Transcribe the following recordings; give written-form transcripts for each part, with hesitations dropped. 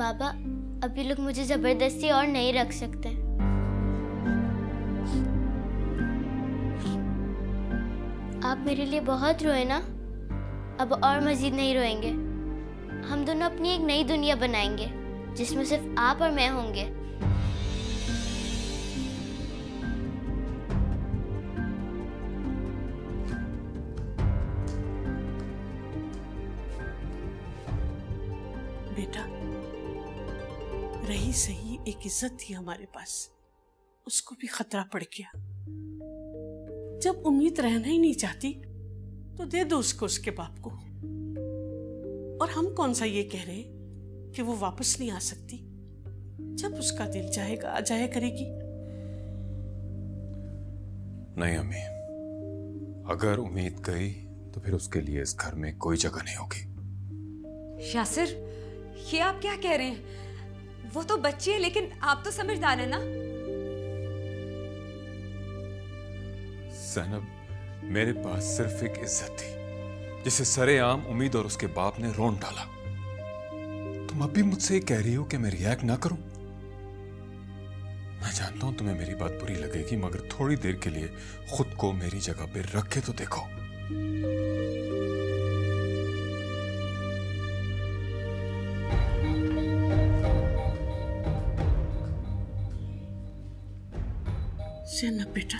बाबा, अब ये लोग मुझे जबरदस्ती और नहीं रख सकते। आप मेरे लिए बहुत रोए ना, अब और मजीद नहीं रोएंगे। हम दोनों अपनी एक नई दुनिया बनाएंगे जिसमें सिर्फ आप और मैं होंगे। बेटा, रही सही एक इज्जत थी हमारे पास, उसको भी खतरा पड़ गया। जब उम्मीद रहना ही नहीं चाहती तो दे दो उसको, उसके बाप को। और हम कौन सा ये कह रहे कि वो वापस नहीं आ सकती। जब उसका दिल चाहेगा आ जाया करेगी। नहीं अम्मी, अगर उम्मीद गई तो फिर उसके लिए इस घर में कोई जगह नहीं होगी। यासिर, ये आप क्या कह रहे हैं? वो तो बच्ची है, लेकिन आप तो समझदार है ना। ज़ैनब, मेरे पास सिर्फ एक इज्जत थी जिसे सरेआम उम्मीद और उसके बाप ने रोन डाला। तुम अब भी मुझसे कह रही हो कि मैं रिएक्ट ना करूं? मैं जानता हूं तुम्हें मेरी बात बुरी लगेगी, मगर थोड़ी देर के लिए खुद को मेरी जगह पे रख के तो देखो। ज़ैनब बेटा,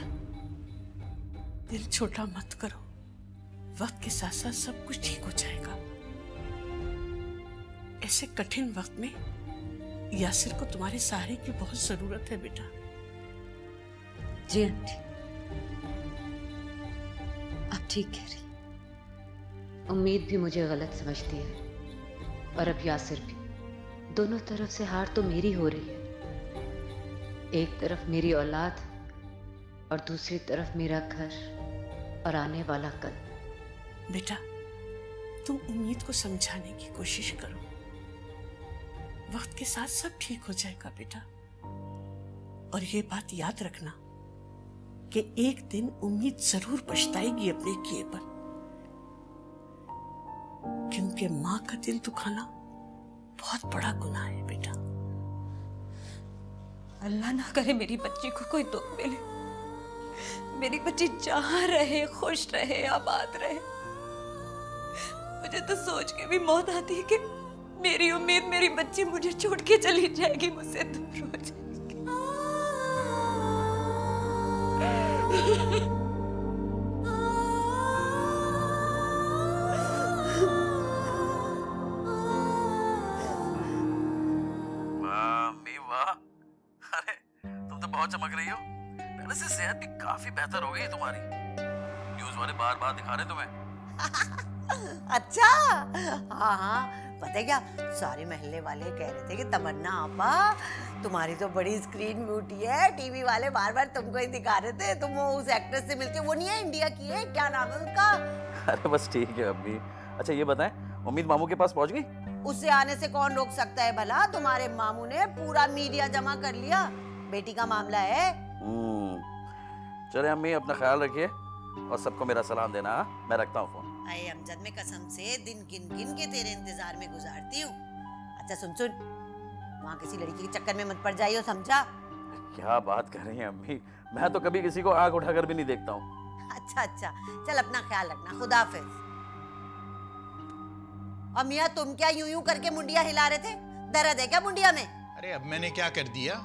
दिल छोटा मत करो। वक्त के साथ साथ सब कुछ ठीक हो जाएगा। ऐसे कठिन वक्त में यासिर को तुम्हारे सहारे की बहुत जरूरत है बेटा। जी आंटी, आप ठीक कह रही। उम्मीद भी मुझे गलत समझती है और अब यासिर भी। दोनों तरफ से हार तो मेरी हो रही है। एक तरफ मेरी औलाद और दूसरी तरफ मेरा घर और आने वाला कल। बेटा, तुम उम्मीद को समझाने की कोशिश करो। वक्त के साथ सब ठीक हो जाएगा बेटा। और ये बात याद रखना कि एक दिन उम्मीद जरूर पछताएगी अपने किए पर, क्योंकि मां का दिल दुखाना बहुत बड़ा गुनाह है बेटा। अल्लाह ना करे मेरी बच्ची को कोई दुख मिले। मेरी बच्ची जहां रहे, खुश रहे, आबाद रहे। मुझे तो सोच के भी मौत आती है कि मेरी उम्मीद, मेरी बच्ची मुझे छोड़ के चली जाएगी, मुझसे दूर हो जाएगी। वाह अम्मी वाह, अरे तुम तो बहुत चमक रही हो। पहले से सेहत भी काफी बेहतर हो गई है तुम्हारी। न्यूज वाले बार बार दिखा रहे तुम्हें। अच्छा, हाँ हाँ, पता है क्या, सारे मोहल्ले वाले कह रहे थे कि तमन्ना आपा तुम्हारी तो बड़ी स्क्रीन ब्यूटी है। टीवी वाले बार बार तुमको ही दिखा रहे थे। तुम वो उस एक्ट्रेस से मिलके, वो नहीं है इंडिया की है, क्या नाम है उसका? अरे बस ठीक है अम्मी। अच्छा ये बताएं, उम्मीद मामू के पास पहुंच गई? उससे आने से कौन रोक सकता है भला? तुम्हारे मामू ने पूरा मीडिया जमा कर लिया। बेटी का मामला है। चले अम्मी, अपना ख्याल रखिए और सबको मेरा सलाम देना। मैं रखता हूँ फोन। अरे अमजद, में कसम से दिन गिन गिन के तेरे इंतजार में गुजारती हूँ। अच्छा सुन सुन, वहाँ किसी लड़की के चक्कर में मत पड़ जाइयो, समझा? क्या बात कर रही हैं अम्मी, मैं तो कभी किसी को आंख उठाकर भी नहीं देखता हूँ। अच्छा अच्छा, चल अपना ख्याल रखना, खुदा हाफिज। और मियाँ, तुम क्या यूं यूं करके मुंडिया हिला रहे थे? दर्द है क्या मुंडिया में? अरे अब मैंने क्या कर दिया?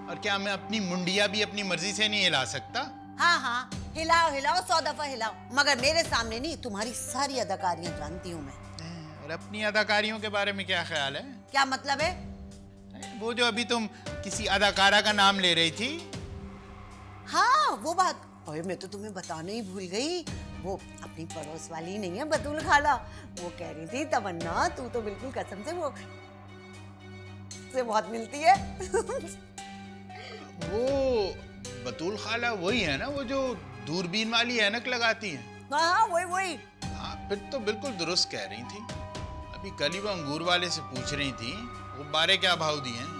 और क्या मैं अपनी मुंडिया भी अपनी मर्जी से नहीं हिला सकता? हाँ हाँ, हिलाओ हिलाओ, 100 दफा हिलाओ, मगर मेरे सामने नहीं। तुम्हारी सारी अदाकारियां जानती हूँ मैं। और अपनी अदाकारियों के बारे में क्या ख्याल है? क्या मतलब है? वो जो अभी तुम किसी अदाकारा का नाम ले रही थी। हाँ वो बात, ओए मैं तो तुम्हें बताना ही भूल गई। वो अपनी पड़ोस वाली नहीं है बतूल खाला, वो कह रही थी तमन्ना तू तो बिल्कुल कसम से वो से बहुत मिलती है। वो बतूल खाला वही है ना, वो जो दूरबीन वाली ऐनक लगाती हैं? हाँ वही वही। हाँ फिर तो बिल्कुल दुरुस्त कह रही थी। अभी कल ही वो अंगूर वाले से पूछ रही थी वो बारे क्या भाव दिए हैं।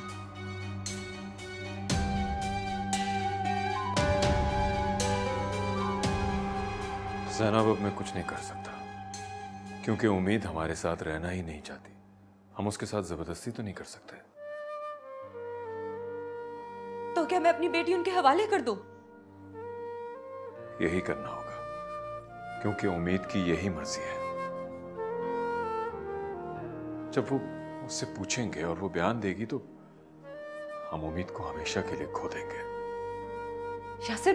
ज़ैनब, अब मैं कुछ नहीं कर सकता क्योंकि उम्मीद हमारे साथ रहना ही नहीं चाहती। हम उसके साथ जबरदस्ती तो नहीं कर सकते। तो क्या मैं अपनी बेटी उनके हवाले कर दूं? यही करना होगा, क्योंकि उम्मीद की यही मर्जी है। जब वो उससे पूछेंगे और वो बयान देगी तो हम उम्मीद को हमेशा के लिए खो देंगे। यासिर,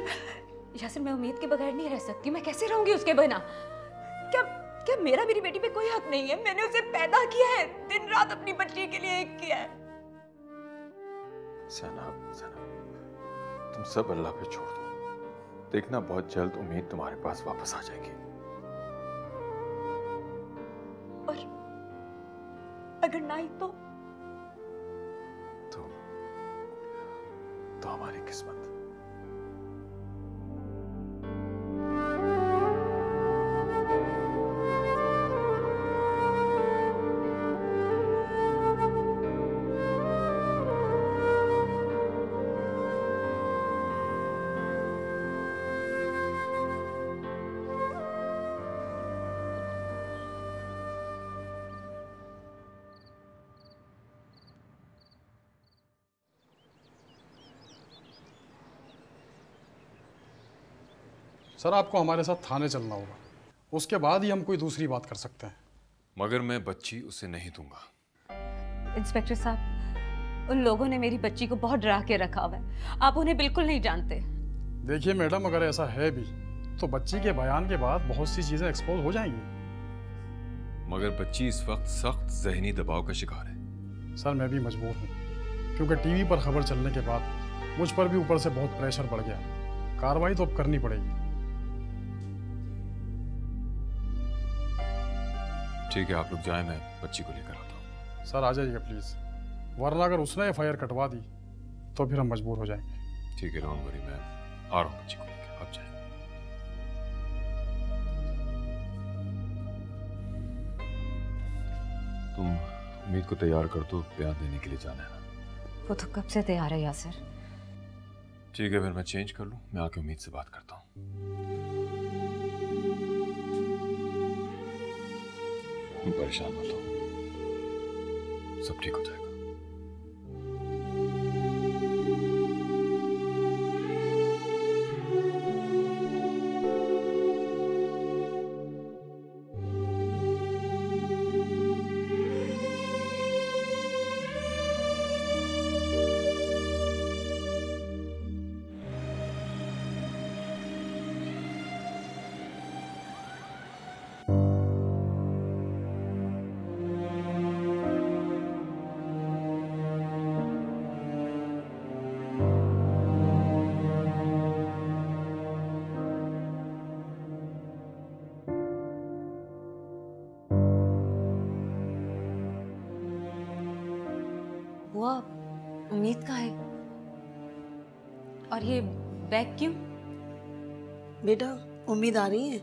मैं उम्मीद के बगैर नहीं रह सकती। मैं कैसे रहूंगी उसके बिना? क्या मेरा मेरी बेटी पे कोई हक नहीं है? मैंने उसे पैदा किया है, दिन रात अपनी बच्ची के लिए एक किया है। सना, तुम सब अल्लाह पे छोड़ दो। देखना बहुत जल्द उम्मीद तुम्हारे पास वापस आ जाएगी। और अगर ना आई तो हमारी किस्मत। सर, आपको हमारे साथ थाने चलना होगा, उसके बाद ही हम कोई दूसरी बात कर सकते हैं। मगर मैं बच्ची उसे नहीं दूंगा। इंस्पेक्टर साहब, उन लोगों ने मेरी बच्ची को बहुत डरा के रखा हुआ है। आप उन्हें बिल्कुल नहीं जानते। देखिए मैडम, अगर ऐसा है भी तो बच्ची के बयान के बाद बहुत सी चीजें एक्सपोज हो जाएंगी। मगर बच्ची इस वक्त सख्त जहनी दबाव का शिकार है। सर, मैं भी मजबूर हूँ, क्योंकि टीवी पर खबर चलने के बाद मुझ पर भी ऊपर से बहुत प्रेशर बढ़ गया। कार्रवाई तो अब करनी पड़ेगी। ठीक है, आप लोग जाएं, मैं बच्ची को लेकर आता हूँ। सर, आ जाइएगा प्लीज, वरना अगर उसने FIR कटवा दी तो फिर हम मजबूर हो जाएंगे। ठीक है, डोंट वरी, मैं आ रहा हूँ बच्ची को लेकर। आप जाएं। तुम उम्मीद को तैयार कर दो, बयान देने के लिए जाना है ना? वो तो कब से तैयार है यासिर। ठीक है, फिर मैं चेंज कर लूँ, मैं आके उम्मीद से बात करता हूँ। परेशान मत हो, सब ठीक हो जाएगा। बुआ, उम्मीद कहाँ है? और ये बैग क्यों? बेटा, उम्मीद आ रही है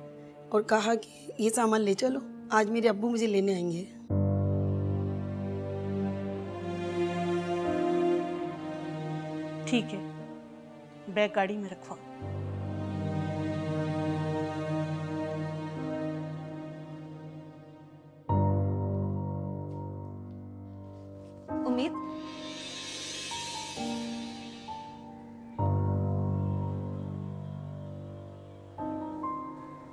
और कहा कि ये सामान ले चलो, आज मेरे अब्बू मुझे लेने आएंगे। ठीक है, बैग गाड़ी में रखवा। उम्मीद,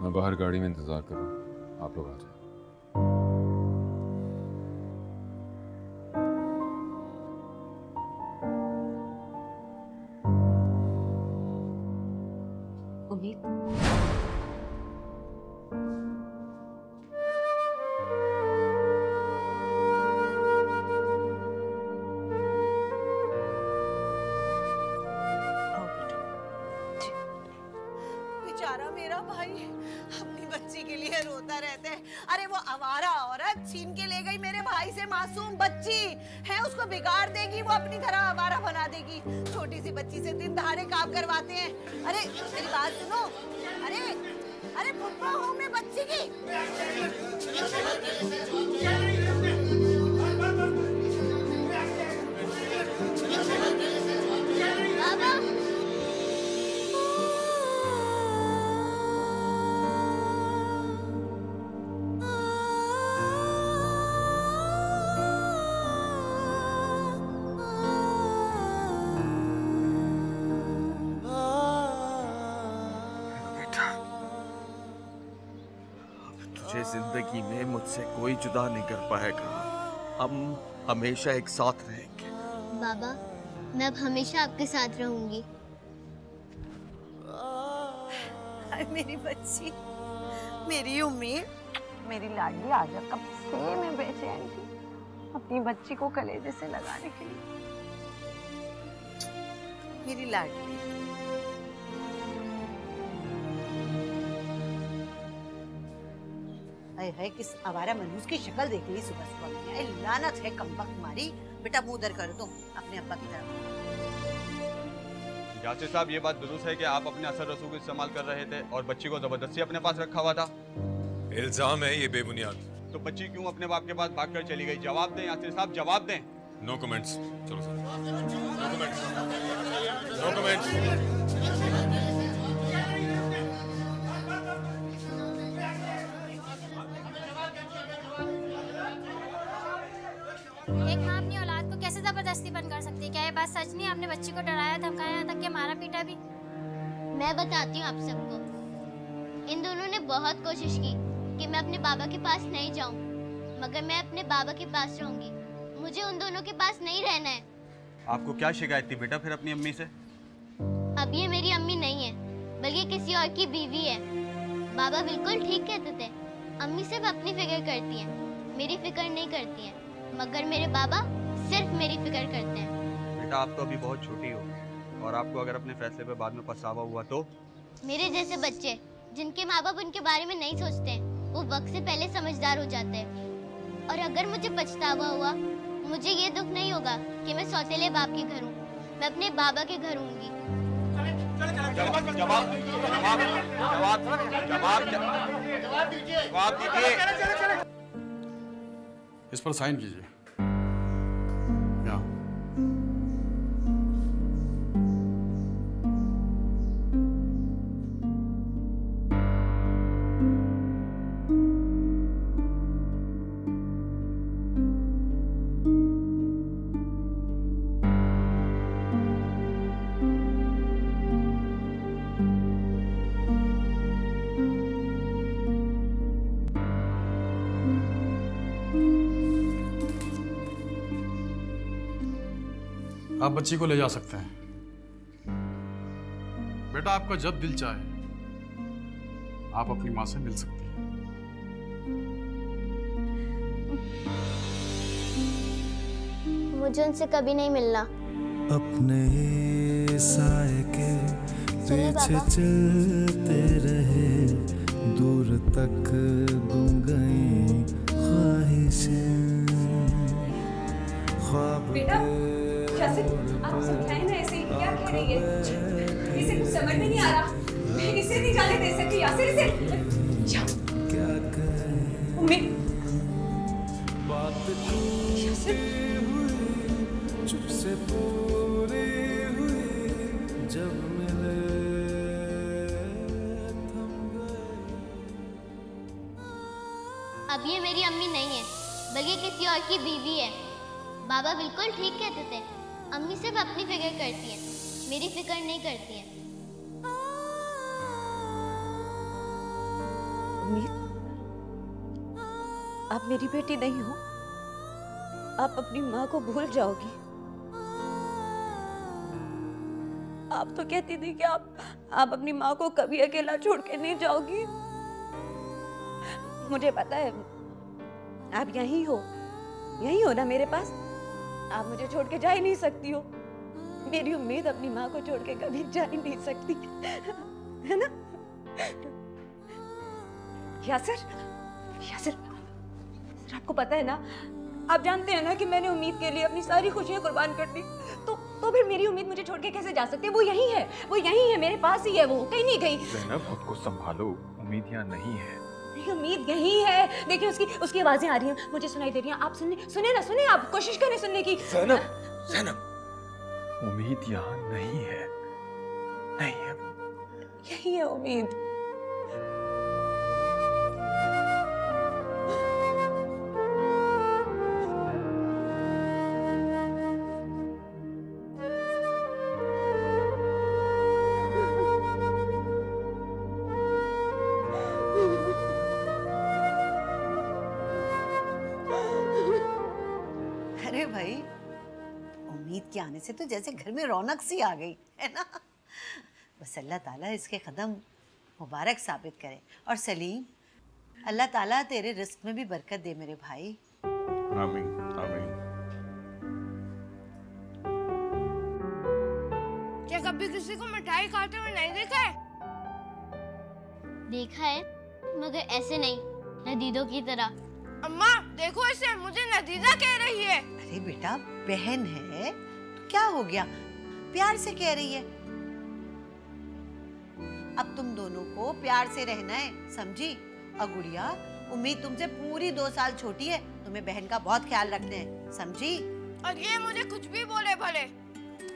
मैं बाहर गाड़ी में इंतजार कर रहा हूँ, आप लोग आ जाए। उम्मीद, बेचारा मेरा भाई अपनी बच्ची के लिए रोता रहता है। अरे वो आवारा औरत छीन के ले गई मेरे भाई से मासूम बच्ची है, उसको बिगाड़ देगी, वो अपनी तरह आवारा बना देगी। छोटी सी बच्ची से दिन दहाड़े काम करवाते हैं। अरे मेरी बात सुनो, अरे अरे फुटबा हूँ मैं बच्ची की। मुझे जिंदगी में मुझसे कोई जुदा नहीं कर पाएगा। हम हमेशा एक साथ रहेंगे। बाबा, मैं अब हमेशा आपके साथ रहूंगी। मेरी बच्ची, मेरी उम्मीद, मेरी लाडली, आज कब से मैं बेचैन थी अपनी बच्ची को कलेजे से लगाने के लिए। मेरी लाडली, है किस आवारा मनूस की शक्ल देख ली सुबह सुबह मैंने। लानत है कमबख्त मारी। बेटा मुंह उधर करो तुम अपने अब्बा की तरफ। यासिर साहब, ये बात दुरुस्त है कि आप अपने असर रसूख को इस्तेमाल कर रहे थे और बच्ची को जबरदस्ती अपने पास रखा हुआ था? इल्जाम है ये बेबुनियाद। तो बच्ची क्यों अपने बाप के पास भागकर चली गई? जवाब दें यासिर साहब, जवाब दें। No comments. चलो sir, no comments, no comments. एक माँ अपनी औलाद को कैसे जबरदस्ती बंद कर सकती है? क्या ये बात सच नहीं? आपने बच्ची को डराया, धमकाया तक कि मारा पीटा भी। मैं बताती हूँ आप सबको। इन दोनों ने बहुत कोशिश की कि मैं अपने बाबा के पास नहीं जाऊँ, मगर मैं अपने बाबा के पास रहूंगी। मुझे उन दोनों के पास नहीं रहना है। आपको क्या शिकायत थी बेटा फिर अपनी अम्मी से? अब ये मेरी अम्मी नहीं है, बल्कि किसी और की बीवी है। बाबा बिल्कुल ठीक कहते थे, अम्मी सिर्फ अपनी फिक्र करती हैं, मेरी फिक्र नहीं करती हैं। मगर मेरे बाबा सिर्फ मेरी फिक्र करते हैं। बेटा, आप तो अभी बहुत छोटी हो और आपको अगर अपने फैसले पे बाद में पछतावा हुआ तो? मेरे जैसे बच्चे जिनके माँ बाप उनके बारे में नहीं सोचते, वो वक्त से पहले समझदार हो जाते हैं। और अगर मुझे पछतावा हुआ, मुझे ये दुख नहीं होगा कि मैं सौतेले बाप के घर हूँ। मैं अपने बाबा के घर हूँगी। इस पर साइन कीजिए। आप बच्ची को ले जा सकते हैं। बेटा, आपका जब दिल चाहे आप अपनी माँ से मिल सकती हैं। मुझे उनसे कभी नहीं मिलना। अपने साए के पीछे चलते रहे, दूर तक गुम गई ख्वाहिशें, ख्वाब आप समझाएं ना, ऐसे क्या कह रही है? इसे कुछ समझ में नहीं आ रहा। मैं इसे नहीं जाने दे सकती। यासिर, इसे उम्मीद, चुप से पूरी हुई जब मिले थम गए। अब ये मेरी अम्मी नहीं है, बल्कि किसी और की बीवी है। बाबा बिल्कुल ठीक कहते थे, अम्मी सिर्फ अपनी फिक्र करती है, मेरी फिक्र नहीं करती है। उम्मीद, आप मेरी बेटी नहीं हो। आप अपनी माँ को भूल जाओगी। आप तो कहती थी कि आप अपनी माँ को कभी अकेला छोड़ के नहीं जाओगी। मुझे पता है आप यहीं हो ना मेरे पास। आप मुझे छोड़ के जा ही नहीं सकती हो। मेरी उम्मीद अपनी माँ को छोड़ के कभी जा ही नहीं सकती, है ना? यासिर, आपको पता है ना, आप जानते हैं ना कि मैंने उम्मीद के लिए अपनी सारी खुशियां कुर्बान कर दी। तो फिर मेरी उम्मीद मुझे छोड़ के कैसे जा सकती है? वो यहीं है, मेरे पास ही है, वो कहीं नहीं गई। ज़ैनब, खुद को संभालो, उम्मीद यहाँ नहीं है। उम्मीद यही है। देखिए उसकी आवाजें आ रही हैं, मुझे सुनाई दे रही हैं। आप सुने, आप कोशिश करें सुनने की। ज़ैनब, उम्मीद यहाँ नहीं है, नहीं है। यही है उम्मीद। के आने से तो जैसे घर में रौनक सी आ गई है ना। बस अल्लाह ताला इसके कदम मुबारक साबित करे। और सलीम, अल्लाह ताला तेरे रिस्क में भी बरकत दे मेरे भाई। आमीन आमीन। क्या कभी किसी को मिठाई खाते हुए नहीं देखा है? देखा है, मगर ऐसे नहीं, नदीदों की तरह। अम्मा देखो इसे, मुझे नदीदा कह रही है। अरे बेटा, बहन है तो क्या हो गया, प्यार से कह रही है। अब तुम दोनों को प्यार से रहना है, समझी? और गुड़िया, उम्मीद तुमसे पूरी 2 साल छोटी है, तुम्हें बहन का बहुत ख्याल रखना है, समझी? और ये मुझे कुछ भी बोले भले।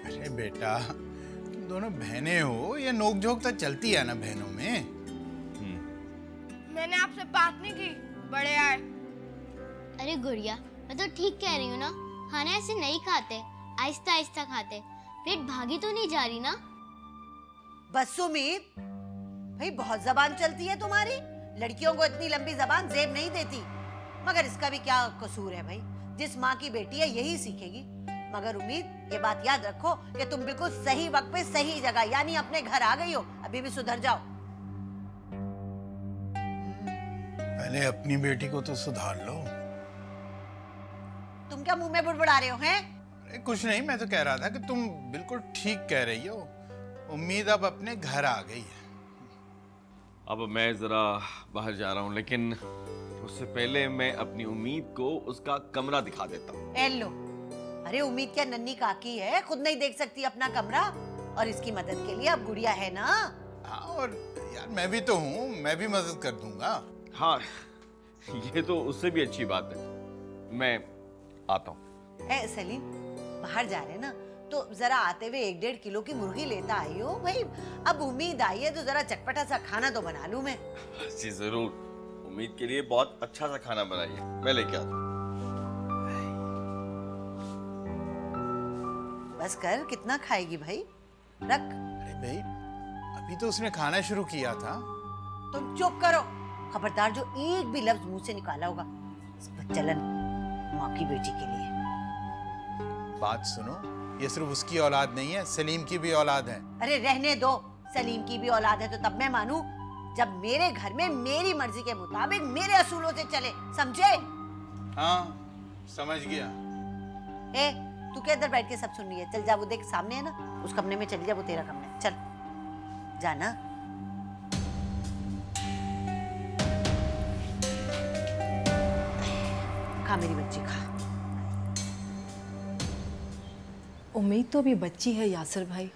अरे बेटा, तुम दोनों बहनें हो, ये नोकझोंक तो चलती है ना बहनों में। मैंने आपसे बात नहीं की, बड़े आए। अरे गुड़िया, मैं तो ठीक कह रही हूँ ना, खाना ऐसे नहीं खाते, आहिस्ता आहिस्ता खाते। पेट भागी तो नहीं जा रही ना? बस उम्मीद, भाई बहुत जबान चलती है तुम्हारी। लड़कियों को इतनी लंबी जबान जेब नहीं देती। मगर इसका भी क्या कसूर है भाई, जिस माँ की बेटी है यही सीखेगी। मगर उम्मीद, ये बात याद रखो कि तुम बिल्कुल सही वक्त पे सही जगह, यानी अपने घर आ गई हो। अभी भी सुधर जाओ। पहले अपनी बेटी को तो सुधार लो। तुम क्या मुंह में बुड़बुड़ा रहे हो हैं? अरे कुछ नहीं, मैं तो कह रहा था कि तुम बिल्कुल ठीक कह रही हो। उम्मीद अब अपने घर आ गई है। अब मैं जरा बाहर जा रहा हूँ, लेकिन उससे पहले मैं अपनी उम्मीद को उसका कमरा दिखा देता हूँ। लो, अरे उम्मीद क्या नन्ही काकी है, खुद नहीं देख सकती अपना कमरा? और इसकी मदद के लिए अब गुड़िया है ना। हाँ, और यार मैं भी तो हूँ, मैं भी मदद कर दूंगा। हाँ, ये तो उससे भी अच्छी बात है। मैं आता हूँ। सलीम, बाहर जा रहे ना तो जरा आते हुए 1-1.5 किलो की मुर्गी लेता आई हो भाई। अब उम्मीद आई है तो जरा चटपटा सा खाना तो बना लूं मैं। जी जरूर, उम्मीद के लिए बहुत अच्छा सा खाना बनाइए, मैं लेके आता हूँ। बस कर, कितना खाएगी भाई, रख। अरे भाई, अभी तो उसने खाना शुरू किया था। तुम चुप करो, खबरदार जो एक भी लफ्ज मुंह से निकाला होगा चलन माँ की बेटी के लिए। बात सुनो, ये सिर्फ उसकी औलाद नहीं है, सलीम की भी औलाद है। अरे रहने दो, सलीम की भी औलाद है तो तब मैं मानूं जब मेरे घर में मेरी मर्जी के मुताबिक मेरे असूलों से चले, समझे? हाँ, समझ गया। तू क्या इधर बैठ के सब सुन रही है? चल जा, वो देख सामने है ना, उस कमरे में चली जा, वो तेरा कमरा है। चल जाना। खा मेरी बच्ची, खा। उम्मीद तो अभी बच्ची है यासिर भाई,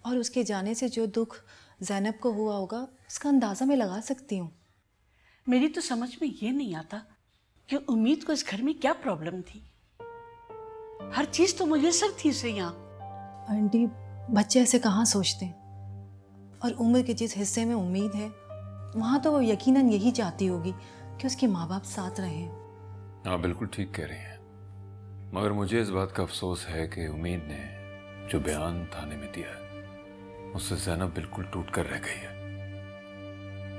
और उसके जाने से जो दुख ज़ैनब को हुआ होगा उसका अंदाज़ा मैं लगा सकती हूँ। मेरी तो समझ में ये नहीं आता कि उम्मीद को इस घर में क्या प्रॉब्लम थी। हर चीज़ तो मुयस्सर थी इसे यहाँ। आंटी, बच्चे ऐसे कहाँ सोचते हैं, और उम्र के जिस हिस्से में उम्मीद है वहाँ तो वो यकीनन यही चाहती होगी कि उसके माँ बाप साथ रहें। हाँ, बिल्कुल ठीक कह रही हैं, मगर मुझे इस बात का अफसोस है कि उम्मीद ने जो बयान थाने में दिया है उससे ज़ैनब बिल्कुल टूट कर रह गई है।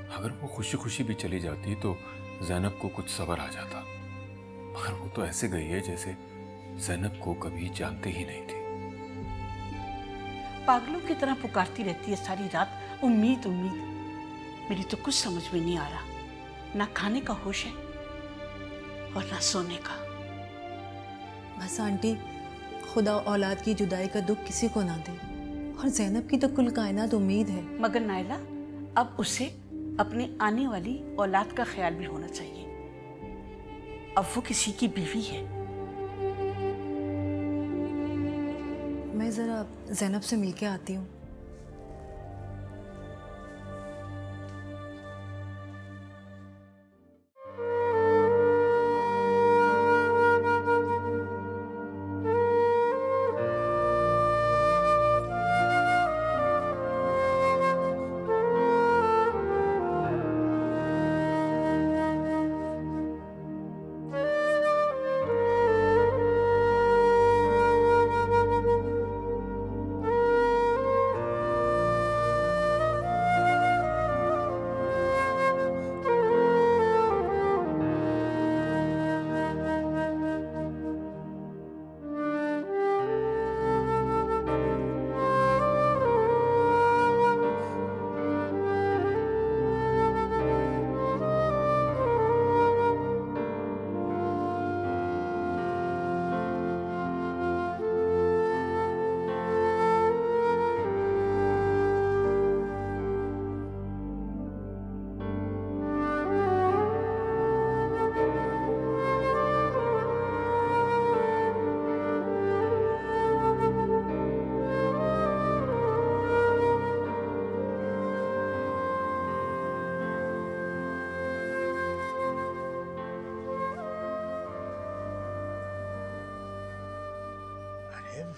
अगर वो खुशी खुशी भी चली जाती तो ज़ैनब को कुछ सब्र आ जाता, मगर वो तो ऐसे गई है जैसे ज़ैनब को कभी जानते ही नहीं थी। पागलों की तरह पुकारती रहती है सारी रात, उम्मीद उम्मीद। मेरी तो कुछ समझ में नहीं आ रहा, ना खाने का होश है और ना सोने का। बस आंटी, खुदा औलाद की जुदाई का दुख किसी को ना दे, और ज़ैनब की तो कुल कायनात उम्मीद है। मगर नायला, अब उसे अपनी आने वाली औलाद का ख्याल भी होना चाहिए। अब वो किसी की बीवी है। मैं ज़रा ज़ैनब से मिलके आती हूँ।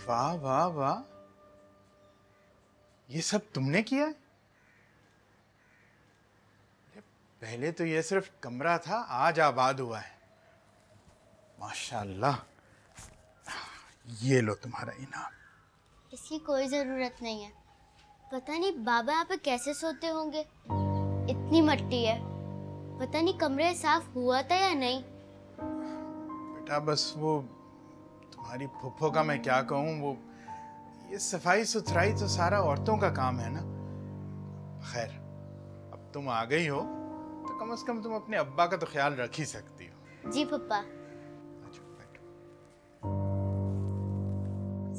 वाह वाह वाह, ये सब तुमने किया है? पहले तो ये सिर्फ कमरा था, आज आबाद हुआ है। माशाल्लाह। ये लो तुम्हारा इनाम। इसकी कोई जरूरत नहीं है। पता नहीं बाबा यहाँ पे कैसे सोते होंगे, इतनी मट्टी है। पता नहीं कमरे साफ हुआ था या नहीं। बेटा बस वो तुम्हारी फुफ्फो का मैं क्या कहूँ, वो ये सफाई सुथराई तो सारा औरतों का काम है ना। खैर, अब तुम आ गई हो तो कम से कम तुम अपने अब्बा का तो ख्याल रख ही सकती हो। जी पप्पा।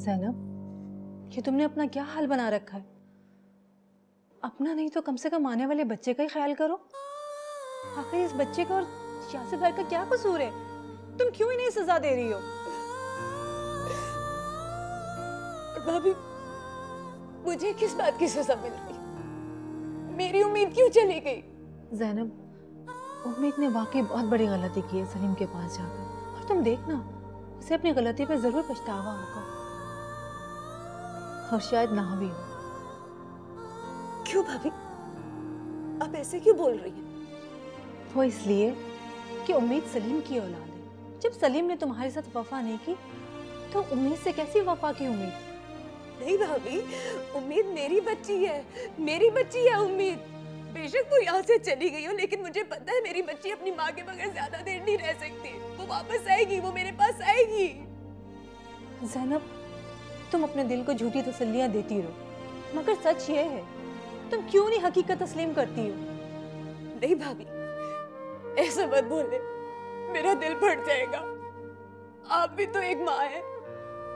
ज़ैनब, ये तुमने अपना क्या हाल बना रखा है? अपना नहीं तो कम से कम आने वाले बच्चे का ही ख्याल करो। आखिर इस बच्चे का और यासिर भाई का क्या कसूर है? तुम क्यों इन्हें सजा दे रही हो? भाभी, मुझे किस बात की सजा मिल रही? मेरी उम्मीद क्यों चली गई? ज़ैनब, उम्मीद ने वाकई बहुत बड़ी गलती की है सलीम के पास जाकर, और तुम देखना उसे अपनी गलती पे जरूर पछतावा होगा, और शायद ना भी हो। क्यों भाभी, आप ऐसे क्यों बोल रही हैं? वो इसलिए कि उम्मीद सलीम की औलाद है। जब सलीम ने तुम्हारे साथ वफा नहीं की तो उम्मीद से कैसी वफा की उम्मीद? नहीं भाभी, उम्मीद मेरी बच्ची है, मेरी बच्ची है उम्मीद। बेशक वो यहाँ से चली गई हो, लेकिन मुझे पता है मेरी बच्ची अपनी माँ के बगैर ज्यादा देर नहीं रह सकती। वो वापस आएगी, वो मेरे पास आएगी। ज़ैनब, तुम अपने दिल को झूठी तसल्लियां देती रहो, मगर सच ये है, तुम क्यों नहीं हकीकत तस्लीम करती हो? नहीं भाभी, ऐसा मत बोले, मेरा दिल फट जाएगा। आप भी तो एक माँ है,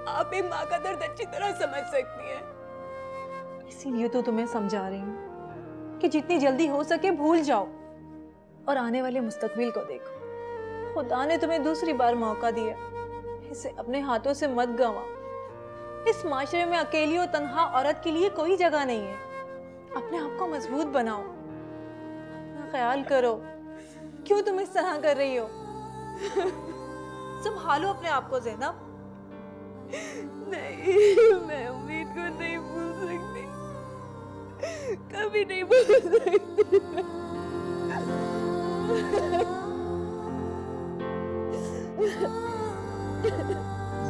आप एक माँ का दर्द अच्छी तरह समझ सकती हैं। इसीलिए तो तुम्हें समझा रही हूँ कि जितनी जल्दी हो सके भूल जाओ और आने वाले मुस्तकबिल को देखो। खुदा ने तुम्हें दूसरी बार मौका दिया, इसे अपने हाथों से मत गंवा। इस माशरे में अकेली और तन्हा औरत के लिए कोई जगह नहीं है। अपने आप को मजबूत बनाओ, अपना ख्याल करो। क्यों तुम इस तरह कर रही हो? संभालो अपने आप को ज़ैनब। नहीं, मैं उम्मीद को नहीं भूल सकती, कभी नहीं भूल सकती।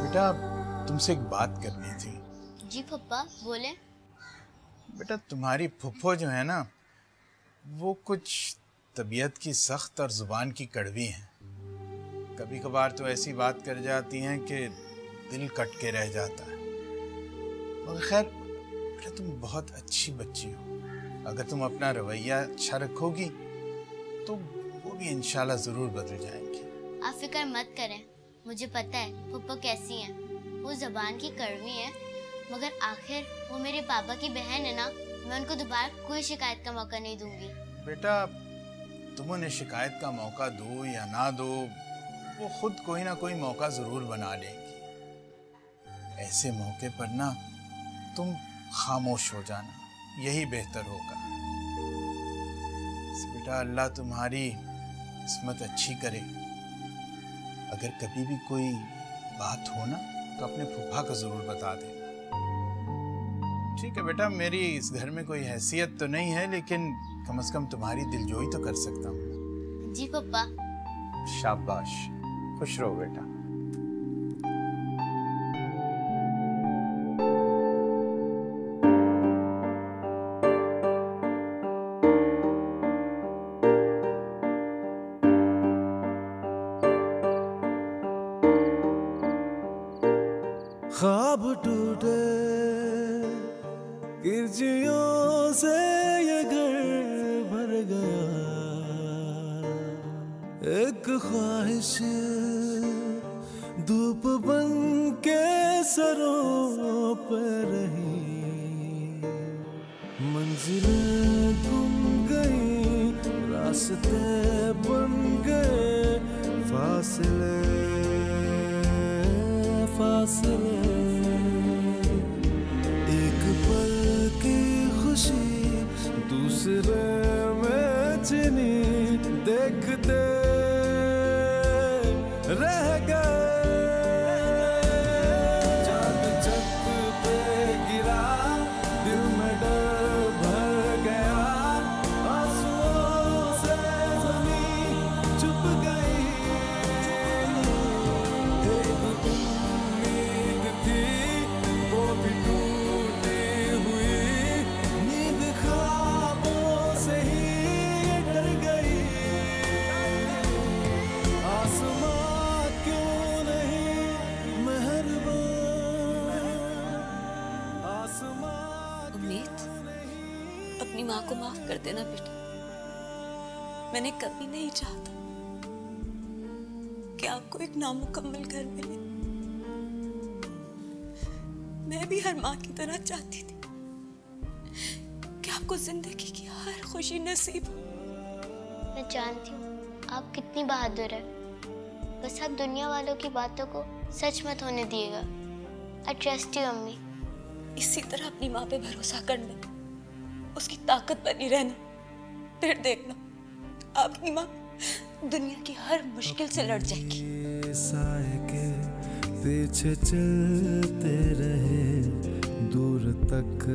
बेटा, तुमसे एक बात करनी थी। जी पप्पा, बोले। बेटा, तुम्हारी फुफ्फो जो है ना, वो कुछ तबीयत की सख्त और जुबान की कड़वी हैं। कभी कभार तो ऐसी बात कर जाती हैं कि दिल कट के रह जाता है। मगर खैर बेटा, तुम बहुत अच्छी बच्ची हो। अगर तुम अपना रवैया अच्छा रखोगी तो वो भी इंशाल्लाह ज़रूर बदल जाएंगी। आप फिक्र मत करें, मुझे पता है फुप्पो कैसी हैं। वो ज़बान की कड़वी हैं, मगर आखिर वो मेरे पापा की बहन है ना। मैं उनको दोबारा कोई शिकायत का मौका नहीं दूंगी। बेटा, तुम उन्हें शिकायत का मौका दो या ना दो, वो खुद कोई ना कोई मौका ज़रूर बना लेंगी। ऐसे मौके पर ना तुम खामोश हो जाना, यही बेहतर होगा। बेटा, अल्लाह तुम्हारी किस्मत अच्छी करे। अगर कभी भी कोई बात हो ना तो अपने फूफा को ज़रूर बता देना। ठीक है बेटा, मेरी इस घर में कोई हैसियत तो नहीं है, लेकिन कम से कम तुम्हारी दिलजोई तो कर सकता हूँ। जी पप्पा। शाबाश, खुश रहो बेटा। ख्वाब टूटे गिरजियों से ये घर भर गया, एक ख्वाहिश धूप बन के सरों पर रही, मंजिलें गुम गई, रास्ते बन गए, फासले फासले, एक पल की खुशी दूसरे में चिनी, देखते रह गए। चांद को माफ कर देना बेटा। मैंने कभी नहीं चाहता कि आपको एक नामुकम्मल घर मिले। मैं भी हर माँ की तरह चाहती थी कि आपको जिंदगी की हर खुशी नसीब हो। मैं जानती हूँ आप कितनी बहादुर है, बस आप दुनिया वालों की बातों को सच मत होने दिएगा। आई ट्रस्ट यू अम्मी। इसी तरह अपनी माँ पे भरोसा करना, उसकी ताकत बनी रहना, फिर देखना आपकी माँ दुनिया की हर मुश्किल से लड़ जाएगी। साए के पीछे चलते रहे, दूर तक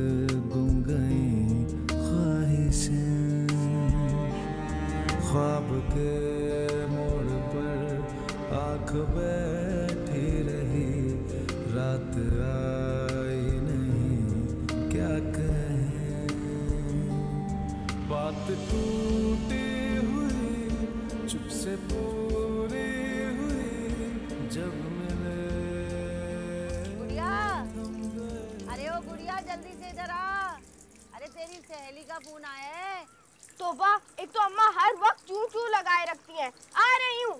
गुम गई ख्वाहिशें, ख्वाब के मोड़ पर आँख बैठी रही, रात आई नहीं क्या कहें, बात टूटी हुई चुप से पूरी हुई जब मैंने। गुड़िया, अरे ओ गुड़िया जल्दी से इधर आ। अरे तेरी सहेली का फोन आया है। तोबा, एक तो अम्मा हर वक्त चू चू लगाए रखती हैं। आ रही हूँ।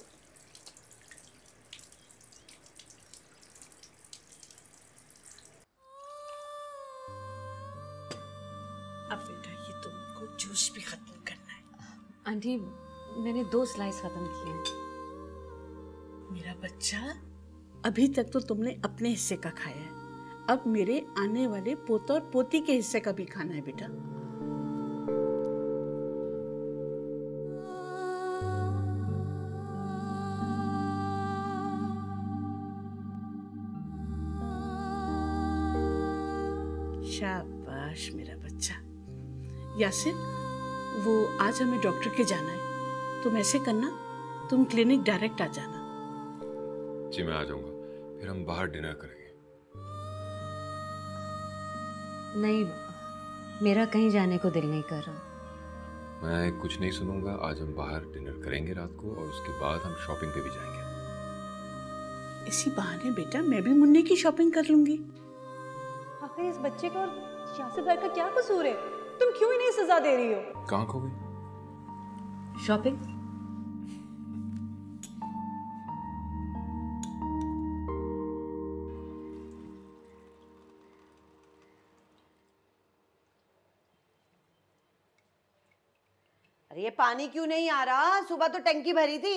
अब बेटा ये तुमको जूस भी खत्म करना है। आंटी मैंने 2 स्लाइस खत्म किए हैं। मेरा बच्चा, अभी तक तो तुमने अपने हिस्से का खाया है, अब मेरे आने वाले पोता और पोती के हिस्से का भी खाना है बेटा। शाबाश मेरा बच्चा। यासिर, वो आज हमें डॉक्टर के जाना है, तुम ऐसे करना, तुम क्लिनिक डायरेक्ट आ जाना। जी मैं आ जाऊंगा, फिर हम बाहर डिनर करेंगे। नहीं, मेरा कहीं जाने को दिल नहीं कर रहा। मैं कुछ नहीं सुनूंगा, आज हम बाहर डिनर करेंगे रात को, और उसके बाद हम शॉपिंग पे भी जाएंगे। इसी बहाने बेटा मैं भी मुन्ने की शॉपिंग कर लूंगी। आखिर इस बच्चे का और यासिर भाई का क्या कसूर है? तुम क्यों इन्हें सजा दे रही हो? कहाँ खो गई? शॉपिंग? अरे ये पानी क्यों नहीं आ रहा? सुबह तो टंकी भरी थी।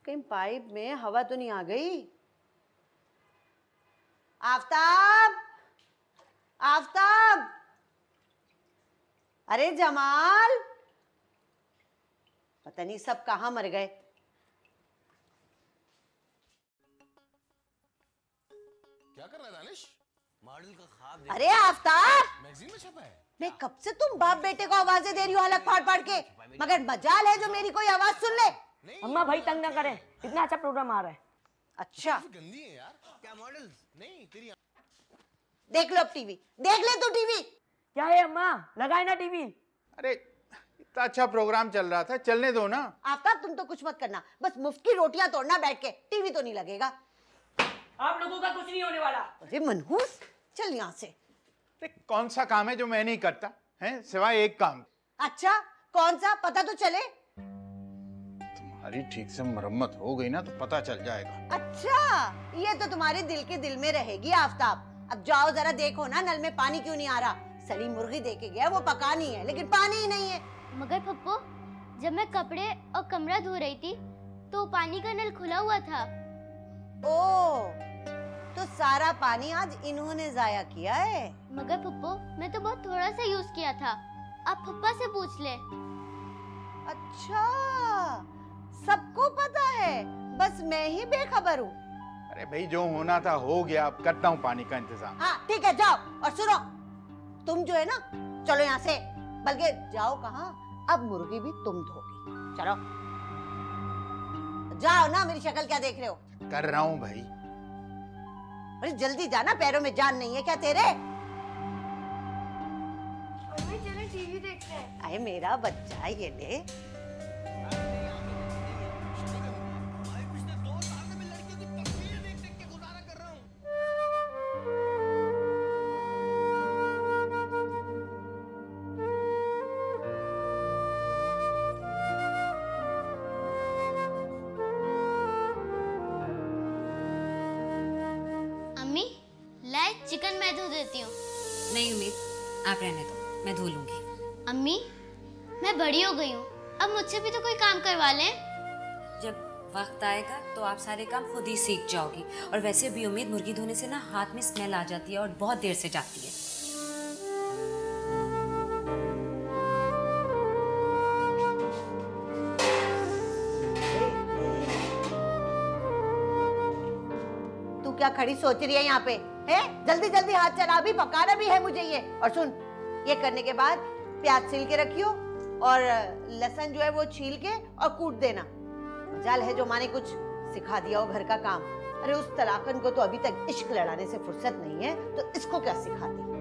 कहीं पाइप में हवा तो नहीं आ गई? आफताब, आफताब, अरे जमाल, पता नहीं सब कहाँ मर गए। क्या कर रहा है दानिश? मॉडल का ख्वाब। अरे आफताब, मैगजीन में छपा है। मैं कब से तुम बाप बेटे को आवाजें दे रही हो हलक फाड़ फाड़ के, मगर मजाल है जो मेरी कोई आवाज सुन ले। अम्मा भाई तंग ना करें, इतना अच्छा प्रोग्राम आ रहा है। अच्छा गंदी है यार। क्या मॉडल? नहीं तेरी। देख लो अब टीवी, देख ले तू टीवी। क्या है अम्मा, लगाए ना टीवी। अरे इतना अच्छा प्रोग्राम चल रहा था, चलने दो ना। आफ्ताब तुम तो कुछ मत करना, बस मुफ्त की रोटियां तोड़ना बैठ के, टीवी तो नहीं लगेगा। आप लोगों का कुछ नहीं होने वाला। अरे मनहूस, चल यहाँ से। कौन सा काम है जो मैं नहीं करता है, सिवाय एक काम। अच्छा कौन सा, पता तो चले। तुम्हारी ठीक से मरम्मत हो गई ना तो पता चल जाएगा। अच्छा ये तो तुम्हारे दिल के दिल में रहेगी आफ्ताब। अब जाओ जरा देखो ना नल में पानी क्यों नहीं आ रहा। सलीम मुर्गी दे के गया, वो पकानी है लेकिन पानी ही नहीं है। मगर पप्पू, जब मैं कपड़े और कमरा धो रही थी तो पानी का नल खुला हुआ था। ओ, तो सारा पानी आज इन्होंने जाया किया है। मगर पप्पू, मैं तो बहुत थोड़ा सा यूज किया था, आप पप्पा से पूछ ले। अच्छा सबको पता है, बस मैं ही बेखबर हूँ। अरे भाई जो होना था हो गया, अब करता हूँ पानी का इंतजाम। हाँ ठीक है जाओ, और सुनो तुम जो है ना, चलो यहाँ से। बल्कि जाओ कहाँ, अब मुर्गी भी तुम धोगी। चलो जाओ ना, मेरी शक्ल क्या देख रहे हो। कर रहा हूँ भाई। अरे जल्दी जाना, पैरों में जान नहीं है क्या तेरे। चलो टीवी देखते हैं। अरे मेरा बच्चा ये ले। लेती हूँ। नहीं उम्मीद, आप रहने दो, मैं धो लूंगी। अम्मी, मैं बड़ी हो गई हूँ, अब मुझसे भी तो कोई काम करवा लें। जब वक्त आएगा तो आप सारे काम खुद ही सीख जाओगी। और वैसे भी उम्मीद, मुर्गी धोने से ना हाथ में स्मेल आ जाती है और बहुत देर से जाती है। तू क्या खड़ी सोच रही है यहाँ पे? है जल्दी जल्दी हाथ चला, भी पकाना भी है मुझे ये। और सुन, ये करने के बाद प्याज छील के रखियो और लहसुन जो है वो छील के और कूट देना। मजाल है जो माँ ने कुछ सिखा दिया हो घर का काम। अरे उस तलाकन को तो अभी तक इश्क लड़ाने से फुर्सत नहीं है, तो इसको क्या सिखाती?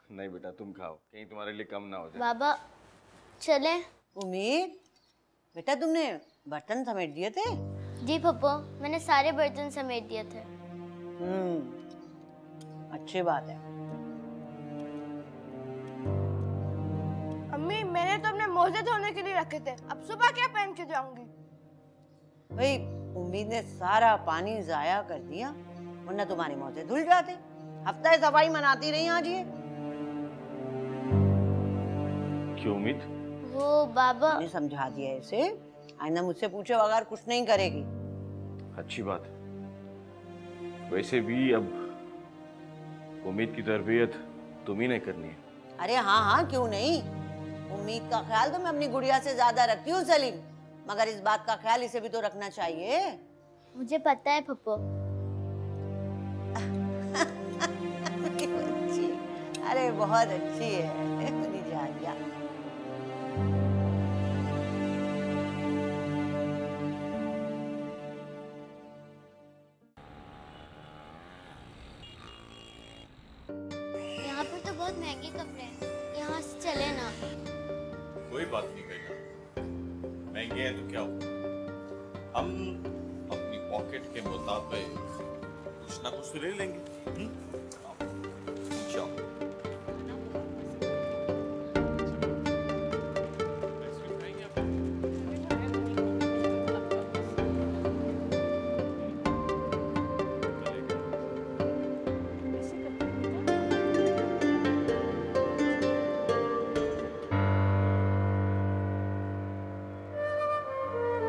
नहीं बेटा, तुम खाओ, कहीं तुम्हारे लिए कम ना हो जाए। बाबा चले। उम्मीद बेटा, तुमने बर्तन समेट दिए थे? जी पप्पो, मैंने सारे बर्तन समेट दिए थे। अच्छी बात है। अम्मी, मैंने तो अपने मोजे धोने के लिए रखे थे, अब सुबह क्या पहन के जाऊंगी? भाई उम्मीद ने सारा पानी जाया कर दिया, वरना तुम्हारे मोजे धुल जाते। हफ्ता सफाई मनाती रही आज ये। क्यों उम्मीद? वो बाबा ने समझा दिया इसे, आइंदा मुझसे पूछे बगैर कुछ नहीं करेगी। अच्छी बात है। वैसे भी अब उम्मीद की तरबियत तुम ही नहीं करनी है। अरे हाँ हाँ, क्यों नहीं। उम्मीद का ख्याल तो मैं अपनी गुड़िया से ज्यादा रखती हूँ सलीम, मगर इस बात का ख्याल इसे भी तो रखना चाहिए। मुझे पता है पप्पो। अरे बहुत अच्छी है मेरी जानिया। यहाँ पर तो बहुत महंगे कपड़े हैं, यहाँ से चले ना। कोई बात नहीं कही, महंगे हैं तो क्या हुआ, हम अपनी पॉकेट के मुताबिक कुछ ना कुछ तो ले लेंगे।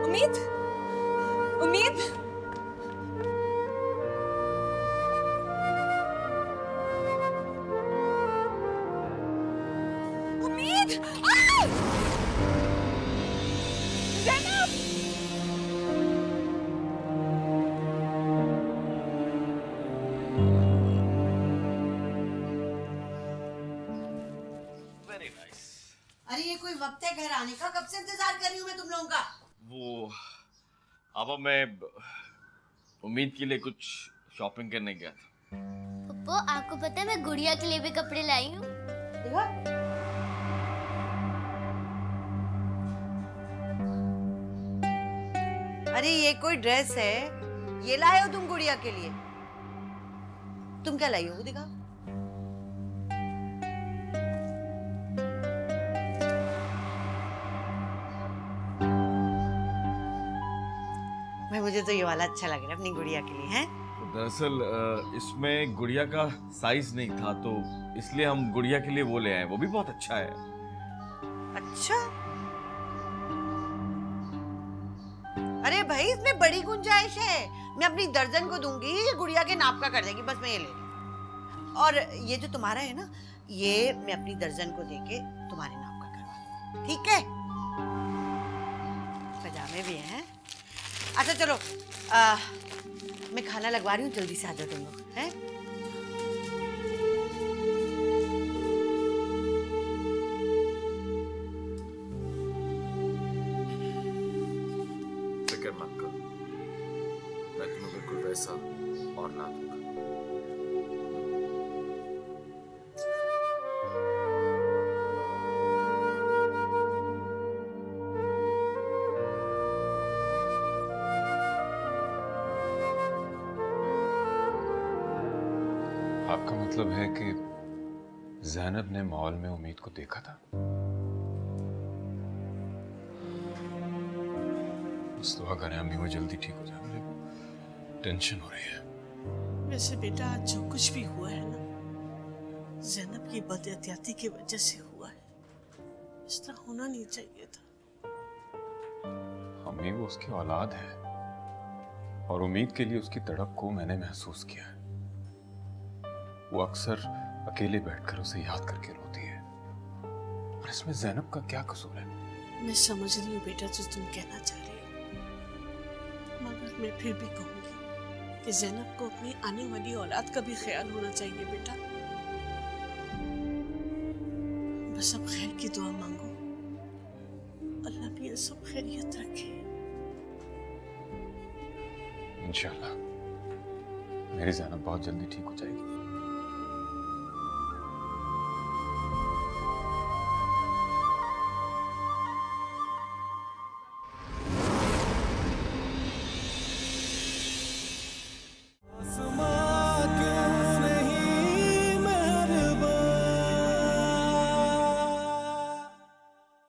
उम्मीद, उम्मीद, उम्मीद, जैनब! Very nice. अरे ये कोई वक्त है घर आने का? कब से इंतजार कर रही हूँ मैं तुम लोगों का। वो अब मैं उम्मीद के लिए कुछ शॉपिंग करने गया था। पप्पो, आपको पता है मैं गुड़िया के लिए भी कपड़े लाई हूँ। अरे ये कोई ड्रेस है, ये लाए हो तुम गुड़िया के लिए? तुम क्या लाई हो दिखा। भाई मुझे तो ये वाला अच्छा लग रहा है अपनी गुड़िया के लिए। है तो दरअसल इसमें गुड़िया का साइज नहीं था, तो इसलिए हम गुड़िया के लिए वो ले आए। वो भी बहुत अच्छा है। अच्छा, अरे भाई इसमें बड़ी गुंजाइश है, मैं अपनी दर्जन को दूंगी, गुड़िया के नाप का कर देगी। बस मैं ये ले लूं। और ये जो तुम्हारा है ना, ये मैं अपनी दर्जन को देके तुम्हारे नाप का करवा दूं, ठीक है? पजामे भी हैं। अच्छा चलो, मैं खाना लगवा रही हूँ, जल्दी से आ जाओ तुम लोग। हैं? फिक्र मत करो, मैं तुम्हें बिल्कुल वैसा और ला दूंगा। मतलब है कि ज़ैनब ने मॉल में उम्मीद को देखा था? बस दुआ करें अम्मी वो जल्दी ठीक हो जाए, मुझे टेंशन हो रही है। वैसे बेटा आज जो कुछ भी हुआ है ना, ज़ैनब की बदएहतियाती की वजह से हुआ है। इस तरह होना नहीं चाहिए था। अम्मी वो उसकी औलाद है और उम्मीद के लिए उसकी तड़प को मैंने महसूस किया है। वो अक्सर अकेले बैठकर उसे याद करके रोती है, और इसमें ज़ैनब का क्या कसूर है? मैं समझ रही हूँ बेटा जो तुम कहना चाह रही हो, मगर मैं फिर भी कहूँगी कि ज़ैनब को अपनी आने वाली औलाद का भी ख्याल होना चाहिए बेटा। बस अब खैर की दुआ मांगो, अल्लाह भी ये सब खैरियत रखे। इंशाल्लाह मेरी ज़ैनब बहुत जल्दी ठीक हो जाएगी।